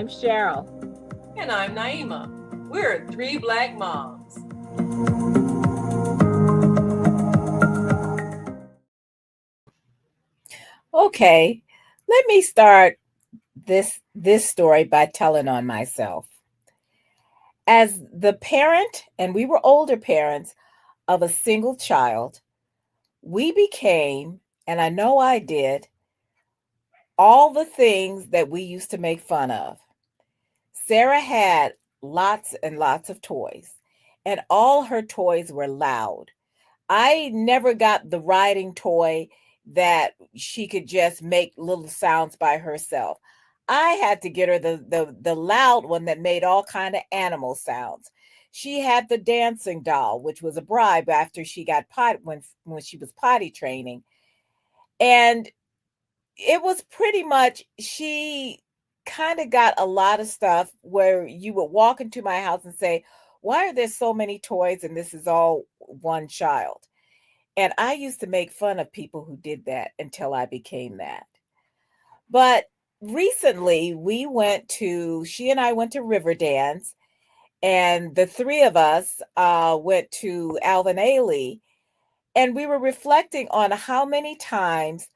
I'm Cheryl. And I'm Naima. We're three Black moms. Okay, let me start this story by telling on myself. As the parent, and we were older parents of a single child, we became, and I know I did, all the things that we used to make fun of. Sarah had lots and lots of toys, and all her toys were loud. I never got the riding toy that she could just make little sounds by herself. I had to get her the loud one that made all kind of animal sounds. She had the dancing doll, which was a bribe after she got when she was potty training. And it was pretty much she kind of got a lot of stuff where you would walk into my house and say, "Why are there so many toys and this is all one child?" And I used to make fun of people who did that until I became that. But recently she and I went to Riverdance, and the three of us went to Alvin Ailey, and we were reflecting on how many times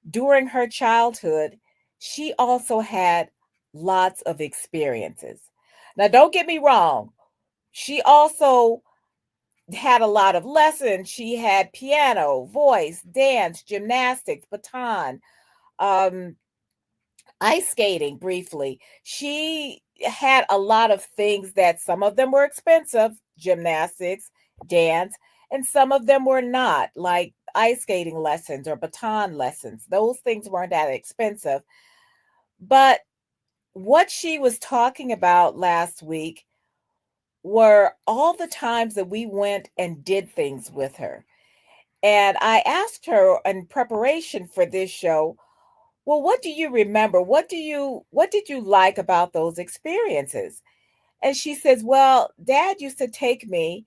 during her childhood she also had lots of experiences. Now, don't get me wrong, she also had a lot of lessons. She had piano, voice, dance, gymnastics, baton, um, ice skating briefly. She had a lot of things that some of them were expensive, gymnastics, dance, and some of them were not, like ice skating lessons or baton lessons. Those things weren't that expensive. But what she was talking about last week were all the times that we went and did things with her. And I asked her in preparation for this show, well, what do you remember? What did you like about those experiences? And she says, well, Dad used to take me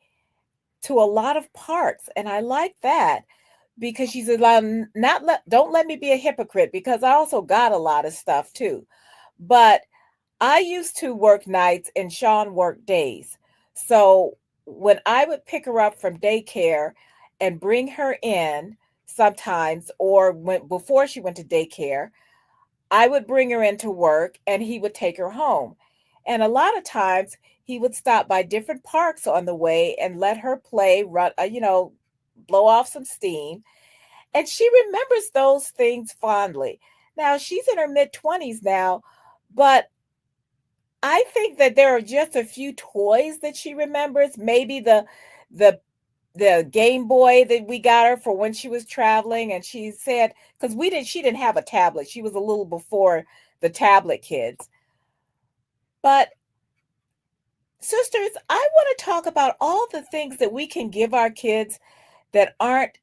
to a lot of parks, and I like that because she said, don't let me be a hypocrite because I also got a lot of stuff too. But I used to work nights and Sean worked days. So when I would pick her up from daycare and bring her in sometimes, or when before she went to daycare, I would bring her into work and he would take her home. And a lot of times he would stop by different parks on the way and let her play, blow off some steam. And she remembers those things fondly. Now she's in her mid 20s now, but I think that there are just a few toys that she remembers. Maybe the the Game Boy that we got her for when she was traveling, and she said because we didn't she didn't have a tablet. She was a little before the tablet kids. But sisters, I want to talk about all the things that we can give our kids that aren't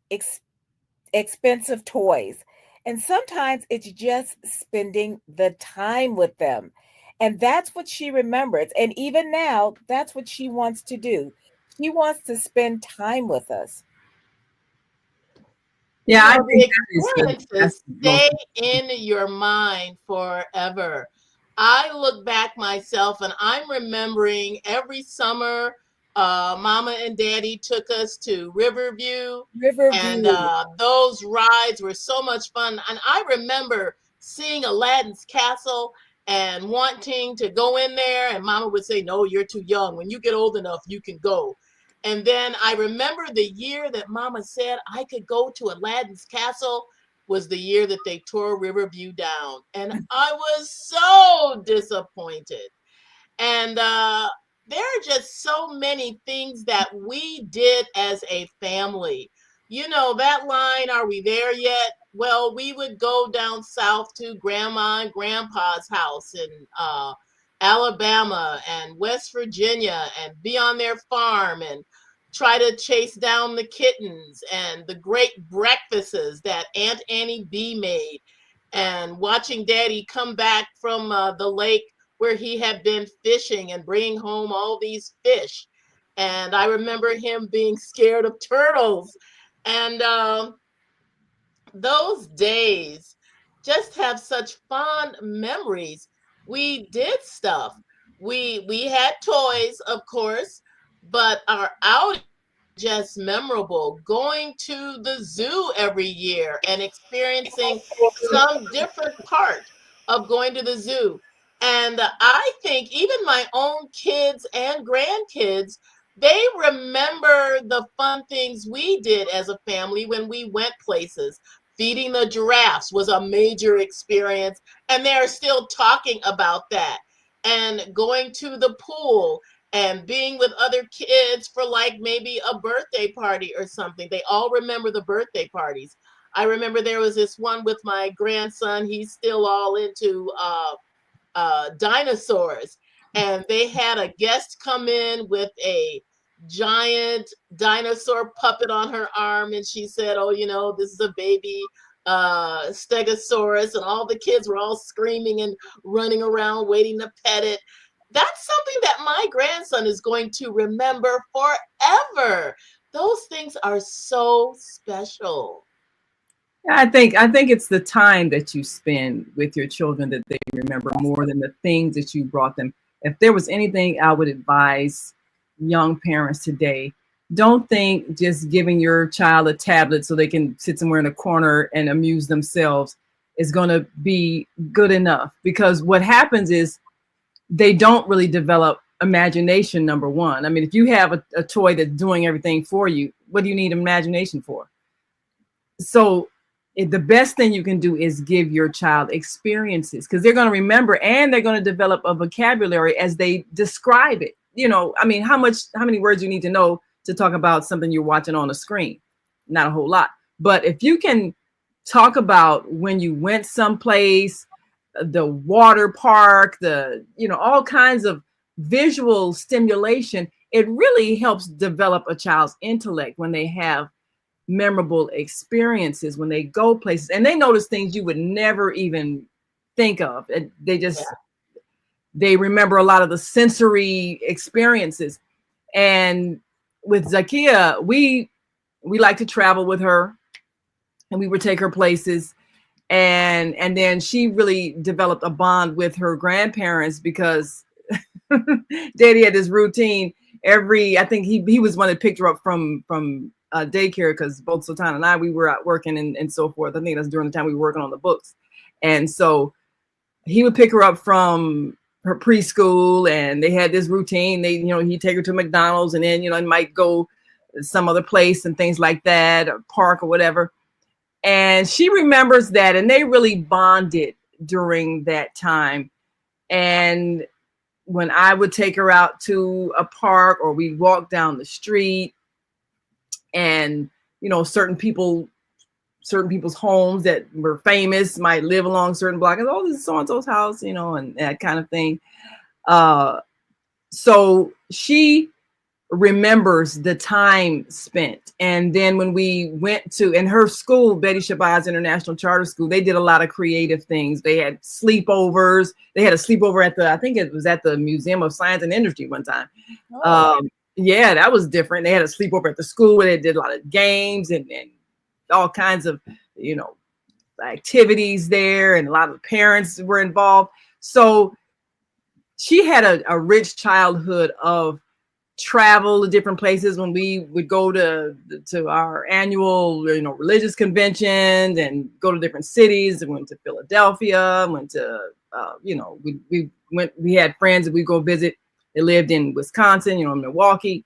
expensive toys. And sometimes it's just spending the time with them. And that's what she remembers. And even now, that's what she wants to do. She wants to spend time with us. Yeah, I think The that is experiences that's the most. stay in your mind forever. I look back myself and I'm remembering every summer, Mama and Daddy took us to Riverview, and Riverview. those rides were so much fun. And I remember seeing Aladdin's Castle and wanting to go in there, and Mama would say, "No, you're too young. When you get old enough, you can go." And then I remember the year that Mama said I could go to Aladdin's Castle was the year that they tore Riverview down. And I was so disappointed. And there are just so many things that we did as a family. You know, that line, "Are we there yet?" Well, we would go down south to Grandma and Grandpa's house in Alabama and West Virginia and be on their farm and try to chase down the kittens and the great breakfasts that Aunt Annie B made, and watching Daddy come back from the lake where he had been fishing and bringing home all these fish. And I remember him being scared of turtles. And those days just have such fond memories. we did stuff. We had toys, of course, but our outings were just memorable. Going to the zoo every year and experiencing some different part of going to the zoo. And I think even my own kids and grandkids, they remember the fun things we did as a family when we went places. Feeding the giraffes was a major experience, and they're still talking about that. And going to the pool and being with other kids for like maybe a birthday party or something. They all remember the birthday parties. I remember there was this one with my grandson. He's still all into dinosaurs, and they had a guest come in with a giant dinosaur puppet on her arm, and she said, "Oh, this is a baby stegosaurus," and all the kids were all screaming and running around waiting to pet it. That's something that my grandson is going to remember forever. Those things are so special. I think it's the time that you spend with your children that they remember more than the things that you brought them. If there was anything I would advise young parents today, don't think just giving your child a tablet so they can sit somewhere in a corner and amuse themselves is going to be good enough, because what happens is they don't really develop imagination. Number one, I mean, if you have a toy that's doing everything for you, what do you need imagination for? So the best thing you can do is give your child experiences, because they're going to remember and they're going to develop a vocabulary as they describe it. I mean, how many words you need to know to talk about something you're watching on a screen? Not a whole lot. But if you can talk about when you went someplace, the water park, all kinds of visual stimulation, it really helps develop a child's intellect when they have memorable experiences, when they go places and they notice things you would never even think of. And they remember a lot of the sensory experiences. And with Zakia, we like to travel with her, and we would take her places. And then she really developed a bond with her grandparents, because Daddy had this routine I think he was one that picked her up from daycare, because both Sultana and I, we were out working and so forth. I think that's during the time we were working on the books. And so he would pick her up from her preschool, and they had this routine. He'd take her to McDonald's, and then, and might go some other place and things like that, or park or whatever. And she remembers that, and they really bonded during that time. And when I would take her out to a park, or we'd walk down the street, and certain people's homes that were famous might live along certain blocks. Oh, this is so-and-so's house, and that kind of thing. So she remembers the time spent. And then when we went to, in her school, Betty Shabazz International Charter School, they did a lot of creative things. They had sleepovers. They had a sleepover I think it was at the Museum of Science and Industry one time. Yeah, that was different. They had a sleepover at the school where they did a lot of games and all kinds of, activities there, and a lot of the parents were involved. So she had a rich childhood of travel to different places. When we would go to our annual, religious conventions and go to different cities, and went to Philadelphia, went to, we had friends that we go visit. They lived in Wisconsin, Milwaukee.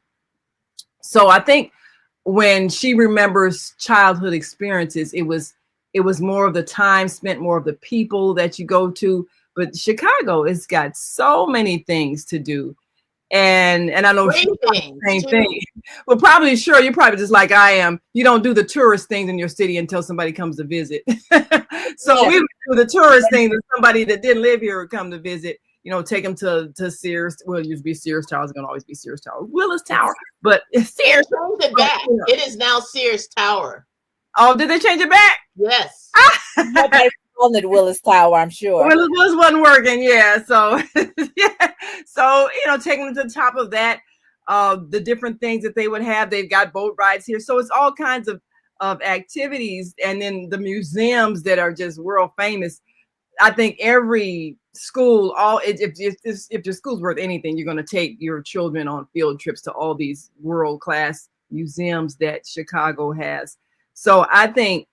So I think when she remembers childhood experiences, it was more of the time spent, more of the people that you go to. But Chicago has got so many things to do. And I know the same thing. Well, probably, sure, you're probably just like I am. You don't do the tourist things in your city until somebody comes to visit. So we would do the tourist things, and somebody that didn't live here would come to visit. Take them to Sears. Well, it used to be Sears Tower. It's going to always be Sears Tower. Willis Tower. But Sears. Changed it back. It is now Sears Tower. Oh, did they change it back? Yes. They called it Willis Tower, I'm sure. Willis wasn't working, yeah. So, yeah. So, taking them to the top of that, the different things that they would have. They've got boat rides here. So it's all kinds of activities. And then the museums that are just world famous. I think every school, if your school's worth anything, you're going to take your children on field trips to all these world-class museums that Chicago has. So I think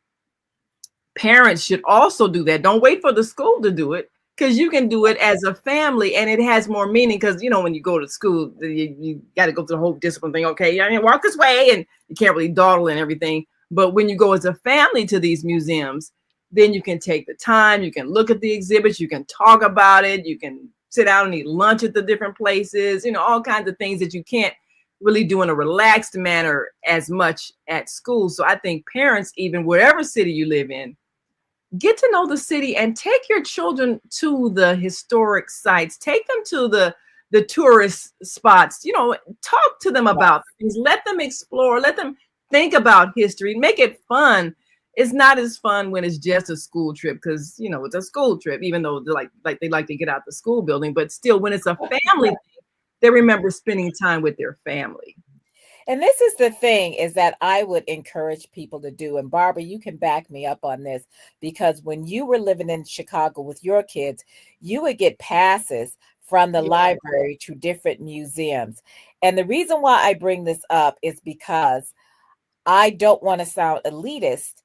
parents should also do that. Don't wait for the school to do it, because you can do it as a family, and it has more meaning. Because when you go to school, you got to go through the whole discipline thing. Okay, you walk this way, and you can't really dawdle and everything. But when you go as a family to these museums, then you can take the time, you can look at the exhibits, you can talk about it, you can sit down and eat lunch at the different places, all kinds of things that you can't really do in a relaxed manner as much at school. So I think parents, even whatever city you live in, get to know the city and take your children to the historic sites, take them to the tourist spots, talk to them about things, let them explore, let them think about history, make it fun. It's not as fun when it's just a school trip, because it's a school trip, even though they like to get out the school building, but still when it's a family thing, they remember spending time with their family. And this is the thing, is that I would encourage people to do. And Barbara, you can back me up on this, because when you were living in Chicago with your kids, you would get passes from the library to different museums. And the reason why I bring this up is because I don't want to sound elitist,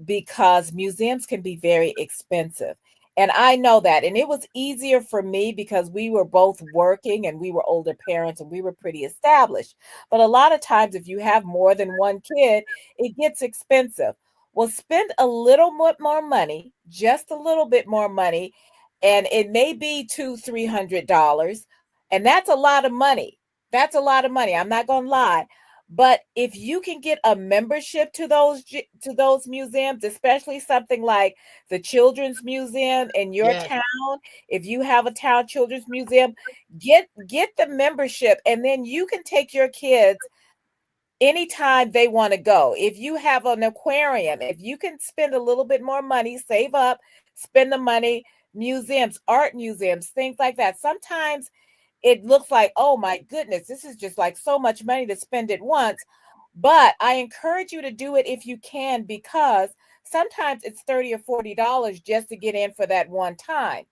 because museums can be very expensive. And I know that. And it was easier for me because we were both working and we were older parents and we were pretty established. But a lot of times, if you have more than one kid, it gets expensive. Well, spend a little more money, just a little bit more money, and it may be $200-300. And that's a lot of money. That's a lot of money. I'm not going to lie. But if you can get a membership to those museums, especially something like the Children's Museum in your town, if you have a town children's museum, get the membership, and then you can take your kids anytime they want to go. If you have an aquarium, if you can spend a little bit more money, save up, spend the money, museums, art museums, things like that. Sometimes it looks like, oh my goodness, this is just like so much money to spend at once. But I encourage you to do it if you can, because sometimes it's $30 or $40 just to get in for that one time.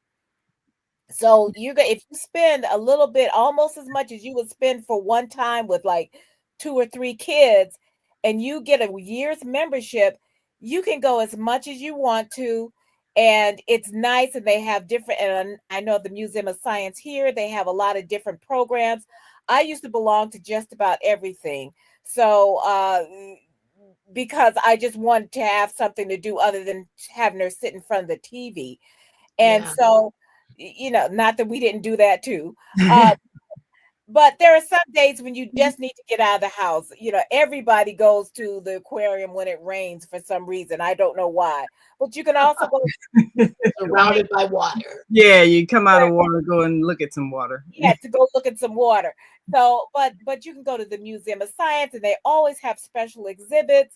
So if you spend a little bit, almost as much as you would spend for one time with like 2 or 3 kids, and you get a year's membership, you can go as much as you want to. And it's nice, and they have different, and I know the Museum of Science here, they have a lot of different programs. I used to belong to just about everything. So because I just wanted to have something to do other than having her sit in front of the TV. And so, not that we didn't do that too. But there are some days when you just need to get out of the house. Everybody goes to the aquarium when it rains for some reason. I don't know why. But you can also go surrounded by water. Yeah, you come out of water, go and look at some water. Yeah, to go look at some water. So, but you can go to the Museum of Science, and they always have special exhibits.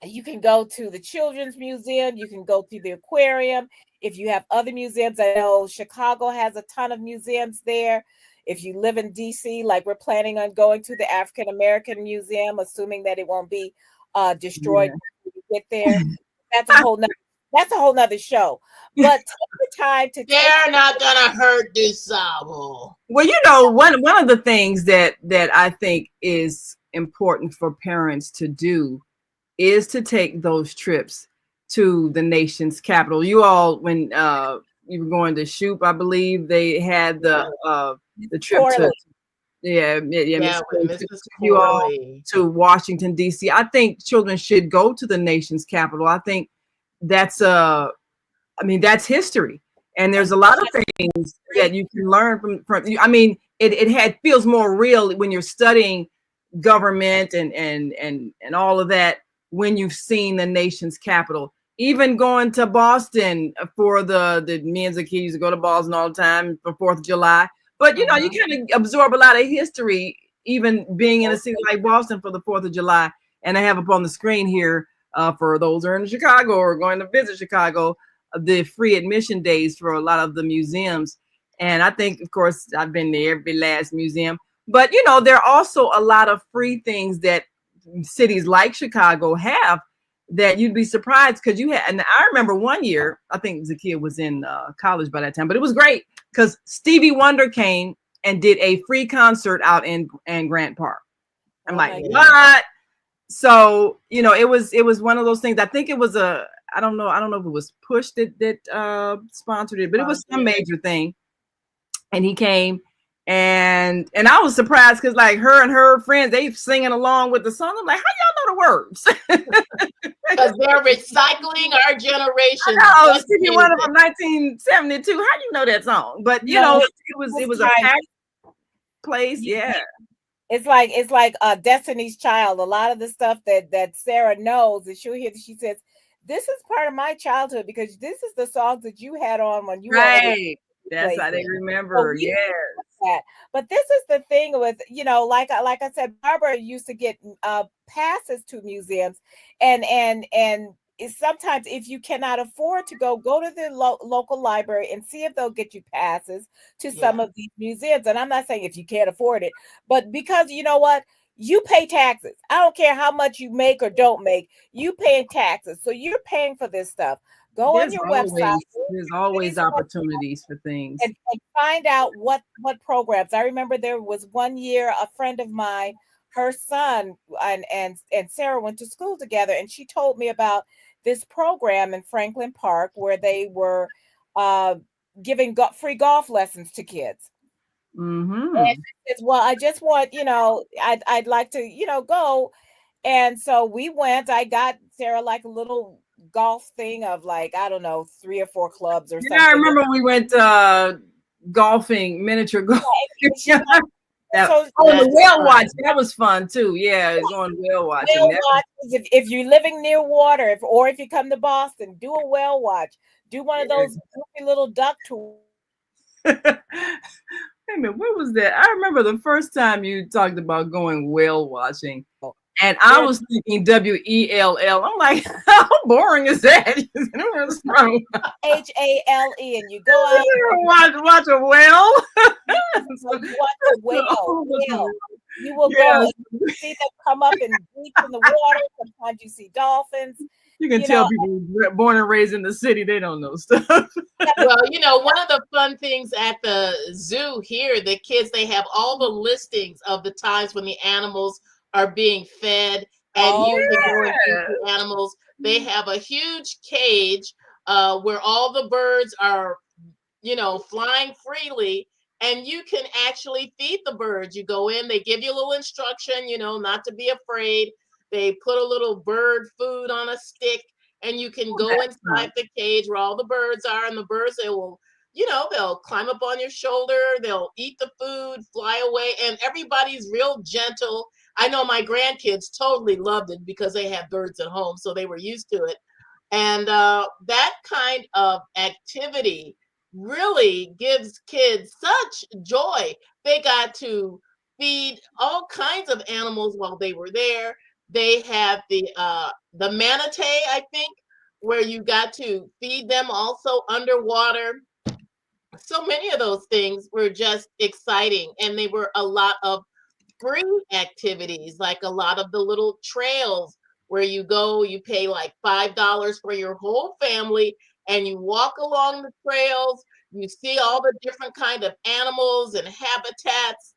You can go to the Children's Museum. You can go to the aquarium. If you have other museums, I know Chicago has a ton of museums there. If you live in DC, like we're planning on going to the African American Museum, assuming that it won't be destroyed when we get there. That's a whole nother show. But take the time to. They're not gonna hurt DuSable. Well, one of the things that I think is important for parents to do is to take those trips to the nation's capital. You all, when you were going to Shoop, I believe they had the trip to you all to Washington D.C. I think children should go to the nation's capital. I think that's that's history, and there's a lot of things that you can learn from. I mean, it feels more real when you're studying government and all of that when you've seen the nation's capital. Even going to Boston for the me and Zaki used to go to Boston all the time for 4th of July. But you kind of absorb a lot of history, even being in a city like Boston for the 4th of July. And I have up on the screen here for those who are in Chicago or going to visit Chicago, the free admission days for a lot of the museums. And I think, of course, I've been to every last museum. But there are also a lot of free things that cities like Chicago have that you'd be surprised because you had, and I remember one year, I think Zakia was in college by that time, but it was great because Stevie Wonder came and did a free concert out in Grant Park. I'm like, what? So, you know, it was one of those things. I think it was I don't know if it was Push that sponsored it, but it was some major thing. And he came and I was surprised because like her and her friends, they singing along with the song. I'm like, how y'all know the words? Because they're recycling our generation. Oh, Stevie Wonder from 1972. How do you know that song? But you know, it was a packed place. Yeah. It's like Destiny's Child. A lot of the stuff that Sarah knows, and she'll hear, she says, this is part of my childhood because this is the songs that you had on when you were. That's how they remember. So yes. But this is the thing with, you know, like I said, Barbara used to get passes to museums, and sometimes if you cannot afford to go to the local library and see if they'll get you passes to some of these museums. And I'm not saying if you can't afford it, but because you know what? You pay taxes. I don't care how much you make or don't make. You pay taxes. So you're paying for this stuff. Go on your website. There's always opportunities for things. And find out what programs. I remember there was one year a friend of mine, her son and Sarah went to school together, and she told me about this program in Franklin Park where they were giving free golf lessons to kids. Mm-hmm. And she says, well, I just want, you know, I'd like to, you know, go. And so we went. I got Sarah like a little golf thing of like, I don't know, 3 or 4 clubs or something. I remember we went golfing, miniature golf. The whale watch, that was fun too. Yeah, going whale watching. Whale watch, if you're living near water, or if you come to Boston, do a whale watch. Do one of those goofy little duck tours. Wait a minute, what was that? I remember the first time you talked about going whale watching. And I was thinking WELL. I'm like, how boring is that? HALE, and you go out watch a whale. So you watch a whale. You will go and see them come up and breach in the water. Sometimes you see dolphins. You can tell people born and raised in the city, they don't know stuff. Well, you know, one of the fun things at the zoo here, the kids, they have all the listings of the times when the animals are being fed, and you can go and feed the animals. They have a huge cage where all the birds are, you know, flying freely, and you can actually feed the birds. You go in, they give you a little instruction, you know, not to be afraid. They put a little bird food on a stick, and you can go inside the cage where all the birds are, and the birds, they will, you know, they'll climb up on your shoulder, they'll eat the food, fly away, and everybody's real gentle. I know my grandkids totally loved it because they had birds at home, so they were used to it. And that kind of activity really gives kids such joy. They got to feed all kinds of animals while they were there. They have the manatee, I think, where you got to feed them also underwater. So many of those things were just exciting, and they were a lot of free activities, like a lot of the little trails where you go, you pay like $5 for your whole family, and you walk along the trails. You see all the different kind of animals and habitats,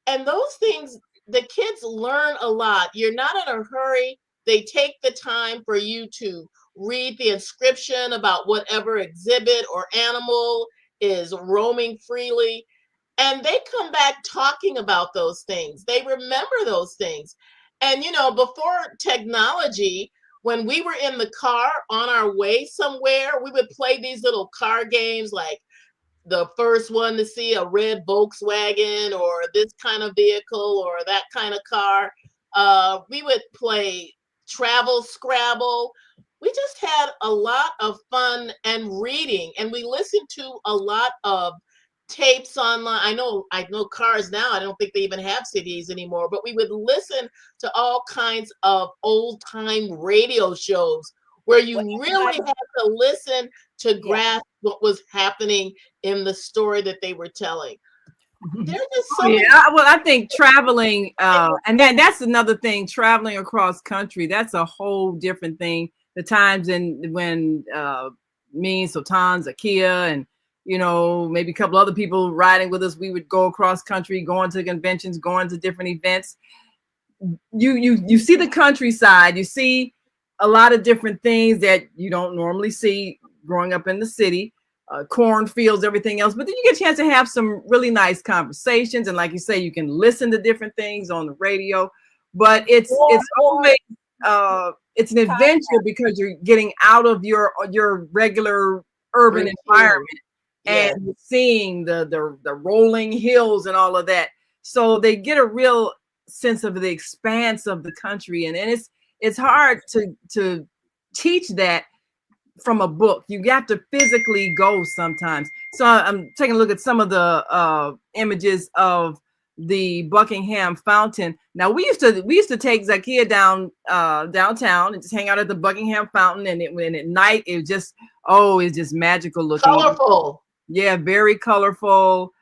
and those things, the kids learn a lot. You're not in a hurry. They take the time for you to read the inscription about whatever exhibit or animal is roaming freely. And they come back talking about those things. They remember those things. And, you know, before technology, when we were in the car on our way somewhere, we would play these little car games like the first one to see a red Volkswagen or this kind of vehicle or that kind of car. We would play Travel Scrabble. We just had a lot of fun and reading, and we listened to a lot of tapes online. I know cars now, I don't think they even have CDs anymore, but we would listen to all kinds of old time radio shows where you really had to listen to grasp what was happening in the story that they were telling. There's just so many. Well, I think traveling, and then that's another thing, traveling across country, that's a whole different thing. the times when me, Sultan, Zakia, and maybe a couple other people riding with us, we would go across country, going to conventions, going to different events. You see the countryside, you see a lot of different things that you don't normally see growing up in the city, cornfields, everything else. But then you get a chance to have some really nice conversations, and like you say, you can listen to different things on the radio. But it's always it's an adventure because you're getting out of your regular urban Routine. environment Yes. and seeing the rolling hills and all of that. So they get a real sense of the expanse of the country, and it's hard to teach that from a book. You have to physically go sometimes. So I'm taking a look at some of the images of the Buckingham Fountain. Now we used to take Zakia downtown and just hang out at the Buckingham Fountain, and when at night it's just magical looking. Colorful. Yeah, very colorful,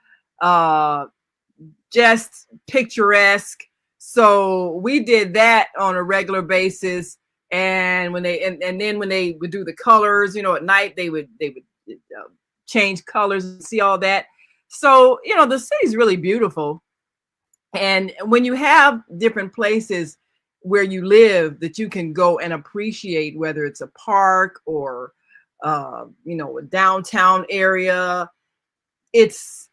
just picturesque. So we did that on a regular basis. And when then when they would do the colors, at night they would change colors and see all that. So the city's really beautiful. And when you have different places where you live that you can go and appreciate, whether it's a park or a downtown area, first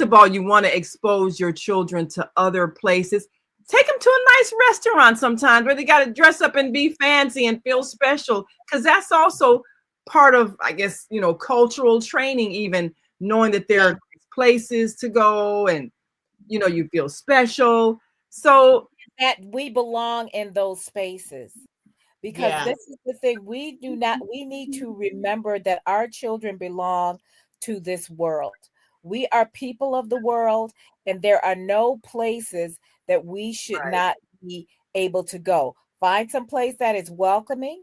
of all, you want to expose your children to other places. Take them to a nice restaurant sometimes where they got to dress up and be fancy and feel special, because that's also part of, I guess, cultural training, even knowing that there are places to go and, you feel special. So that we belong in those spaces. Because this is the thing, we need to remember that our children belong to this world. We are people of the world, and there are no places that we should not be able to go. Find some place that is welcoming,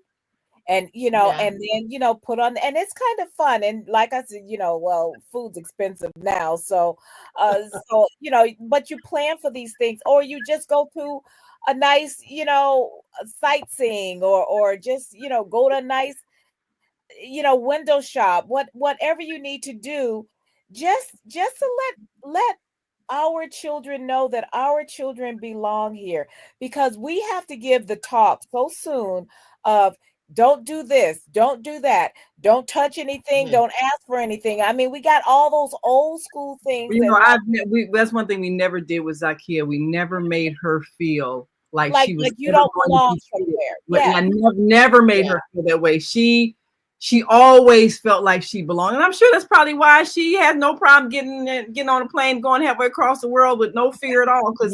and and then put on, and it's kind of fun. And like I said, well, food's expensive now, so but you plan for these things, or you just go to a nice sightseeing, or just go to a nice window shop, whatever you need to do, just to let our children know that our children belong here, because we have to give the talk so soon of don't do this, don't do that, don't touch anything, don't ask for anything. I mean, we got all those old school things. That's one thing we never did with Zakia. We never made her feel like she was you don't belong somewhere. Yeah, I never made her feel that way. She always felt like she belonged, and I'm sure that's probably why she had no problem getting on a plane, going halfway across the world with no fear at all. Because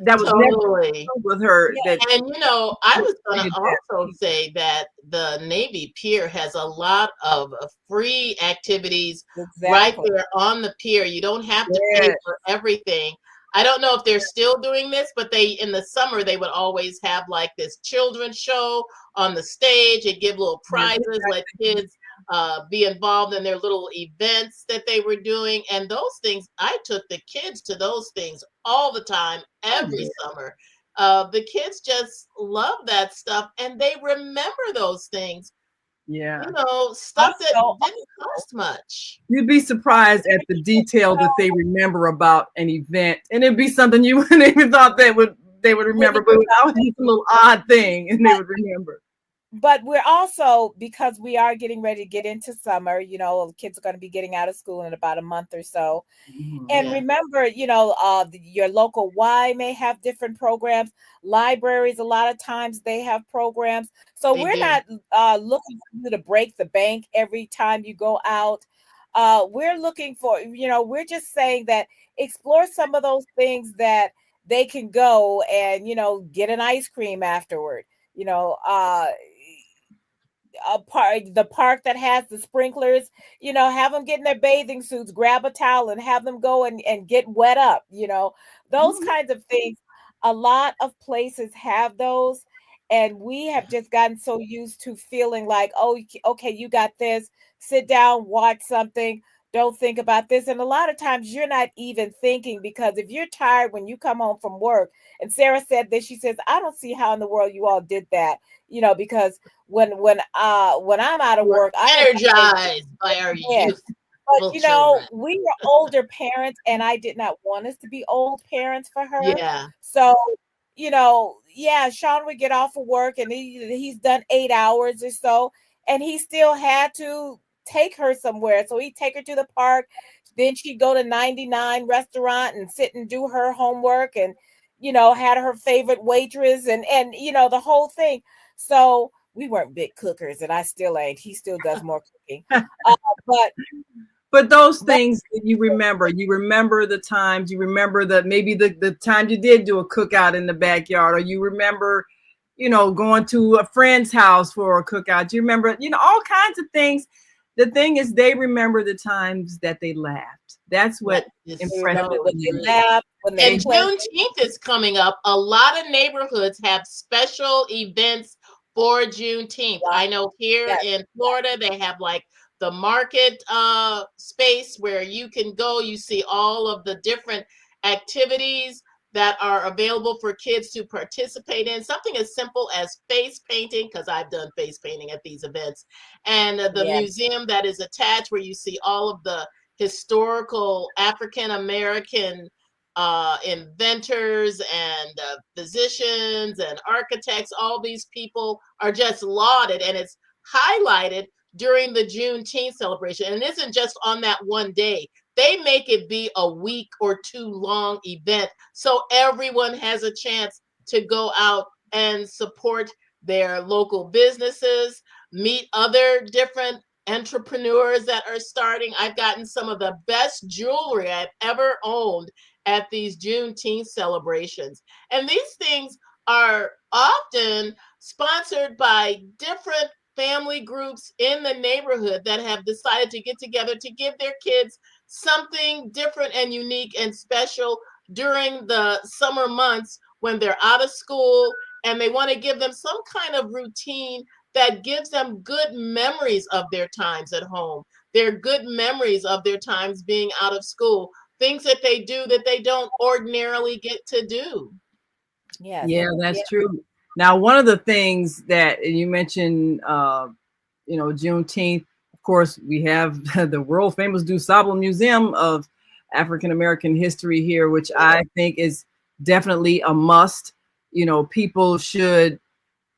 that was totally with her. And I was going to also say that the Navy Pier has a lot of free activities right there on the pier. You don't have to pay for everything. I don't know if they're still doing this, but in the summer, they would always have like this children's show on the stage and give little prizes, let kids be involved in their little events that they were doing. And those things, I took the kids to those things all the time, every summer. The kids just love that stuff, and they remember those things. Yeah. Stuff that didn't cost much. You'd be surprised at the detail that they remember about an event, and it'd be something you wouldn't even thought they would remember, but that was just a little odd thing, and they would remember. But we're also, because we are getting ready to get into summer, kids are going to be getting out of school in about a month or so. And remember, your local Y may have different programs. Libraries, a lot of times they have programs. So we're not looking for you to break the bank every time you go out. We're looking for, we're just saying that explore some of those things that they can go and, get an ice cream afterward. The park that has the sprinklers, have them get in their bathing suits, grab a towel and have them go and get wet up, those kinds of things. A lot of places have those, and we have just gotten so used to feeling like, oh, okay, you got this, sit down, watch something, don't think about this. And a lot of times you're not even thinking, because if you're tired when you come home from work, and Sarah said this, she says, I don't see how in the world you all did that, because when I'm out of We're work, I am energized by our yes. But youthful children. we were older parents, and I did not want us to be old parents for her. Yeah. So, yeah, Sean would get off of work, and he's done 8 hours or so, and he still had to take her somewhere. So he'd take her to the park. Then she'd go to 99 restaurant and sit and do her homework, and had her favorite waitress, and the whole thing. So we weren't big cookers, and I still ain't. He still does more cooking. But But those that, things that you remember the times, you remember maybe the time you did do a cookout in the backyard, or you remember, going to a friend's house for a cookout. You remember, all kinds of things. The thing is, they remember the times that they laughed. That's what That is impressed remember so when me. they true. laughed, when they And played. Juneteenth is coming up. A lot of neighborhoods have special events for Juneteenth. I know here Yes, in Florida, they have like the market space where you can go. You see all of the different activities that are available for kids to participate in. Something as simple as face painting, because I've done face painting at these events, and the yes, museum that is attached where you see all of the historical African American inventors and physicians and architects. All these people are just lauded, and it's highlighted during the Juneteenth celebration. And it isn't just on that one day. They make it be a week or two long event, so everyone has a chance to go out and support their local businesses, meet other different entrepreneurs that are starting. I've gotten some of the best jewelry I've ever owned at these Juneteenth celebrations. And these things are often sponsored by different family groups in the neighborhood that have decided to get together to give their kids something different and unique and special during the summer months when they're out of school, and they want to give them some kind of routine that gives them good memories of their times at home. Their good memories of their times being out of school, things that they do that they don't ordinarily get to do. yes, Yeah, yeah, that's true. Now, one of the things that you mentioned, Juneteenth, of course, we have the world famous DuSable Museum of African American History here, which I think is definitely a must. People should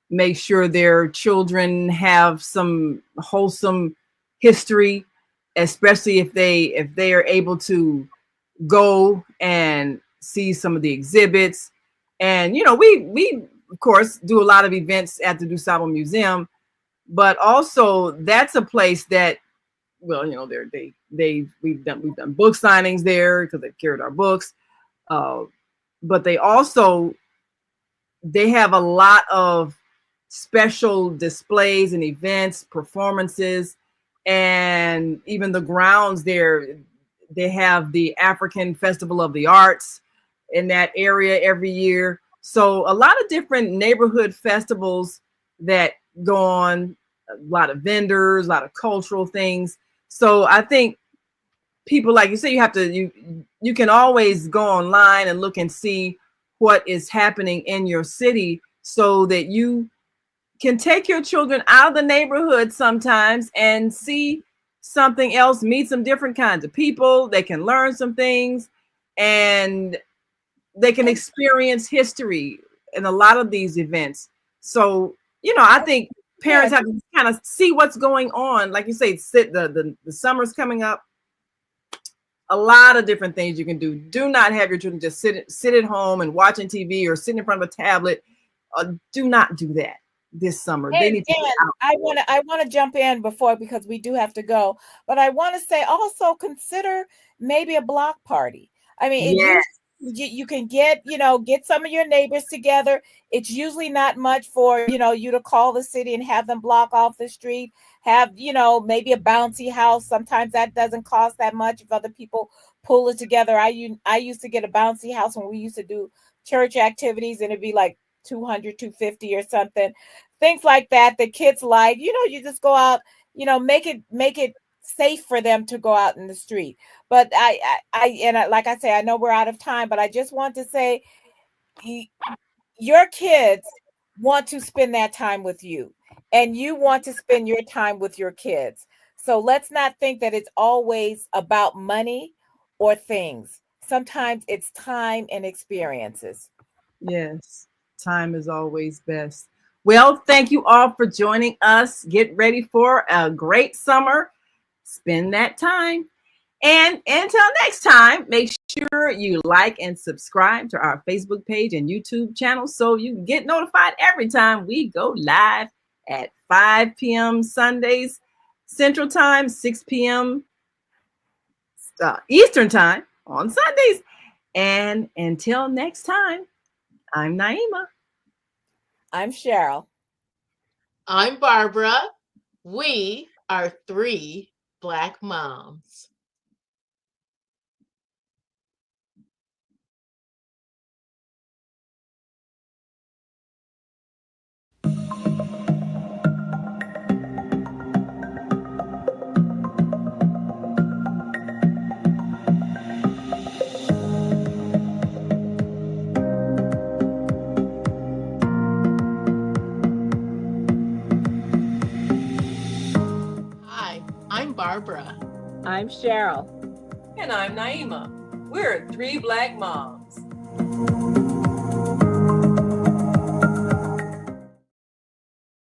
make sure their children have some wholesome history, especially if they are able to go and see some of the exhibits. And we of course do a lot of events at the DuSable Museum, but also that's a place that, well, we've done book signings there because they've carried our books. uh, but they have a lot of special displays and events, performances, and even the grounds there. They have the African Festival of the Arts in that area every year. So a lot of different neighborhood festivals that go on, a lot of vendors, a lot of cultural things. So I think people, like you say, you can always go online and look and see what is happening in your city so that you can take your children out of the neighborhood sometimes and see something else, meet some different kinds of people. They can learn some things, and they can and, experience history in a lot of these events. So, I think parents yes, have to kind of see what's going on. Like you say, the summer's coming up. A lot of different things you can do. Do not have your children just sit at home and watching TV or sitting in front of a tablet. Do not do that this summer. They need to get and out. I want to jump in before, because we do have to go. But I want to say also consider maybe a block party. I mean, it Yeah. you can get some of your neighbors together. It's usually not much for you to call the city and have them block off the street. Have maybe a bouncy house. Sometimes that doesn't cost that much if other people pull it together. I used to get a bouncy house when we used to do church activities, and it'd be like 200, 250 or something. Things like that. The kids like, you just go out, make it safe for them to go out in the street. But like I say, I know we're out of time, but I just want to say, your kids want to spend that time with you, and you want to spend your time with your kids. So let's not think that it's always about money or things. Sometimes it's time and experiences. Yes, time is always best. Well, thank you all for joining us. Get ready for a great summer. Spend that time. And until next time, make sure you like and subscribe to our Facebook page and YouTube channel so you can get notified every time we go live at 5 p.m. Sundays, Central Time, 6 p.m. Eastern Time on Sundays. And until next time, I'm Naima. I'm Cheryl. I'm Barbara. We are 3 Black moms. Hi, I'm Barbara. I'm Cheryl. And I'm Naima. We're 3 Black moms.